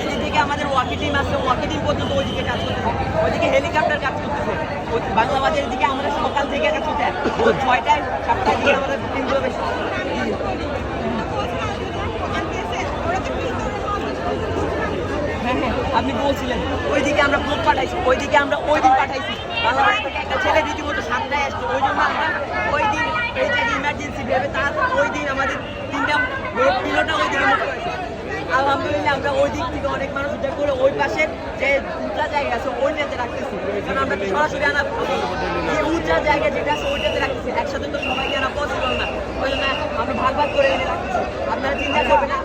এদিক থেকে আমাদের ওয়াকি টিম আসছে, ওয়াকি টিম পর্যন্ত ওইদিকে কাজ করতেছে, ওইদিকে হেলিকপ্টার কাজ করতেছে। বাংলা বাজারের দিকে আমরা সকাল থেকে কাজ করতে 6টায় 7টার দিকে আমাদের টিমগুলো বেশি। হ্যাঁ, আপনি বলছিলেন ওইদিকে আমরা গ্রুপ পাঠাইছি, ওইদিকে আমরা ওই দিন পাঠাইছি। বাংলাদেশ থেকে একটা ছেলে রীতিমতো 7টায় আসছে, ওই জন্য আমরা ওই দিন এইটাকে ইমার্জেন্সি ভেবে তার ওই দিন আমাদের তিনটা পিলোটা ওই দিকে মুখ করেছে। আলহামদুলিল্লাহ আমরা ওই দিক থেকে অনেক মানুষ উদ্ধার করে ওই পাশের যে উঁচা জায়গা আছে ওইটাতে রাখতেছি, কারণ আমরা সরাসরি আনা যে উঁচা জায়গা যেটা আছে ওইটাতে রাখতেছি। একসাথে তো সবাইকে আনা পসিবল না, ওই জন্য আমরা ভাগ ভাগ করে এনে রাখতেছি। আপনারা চিন্তা করবেন না,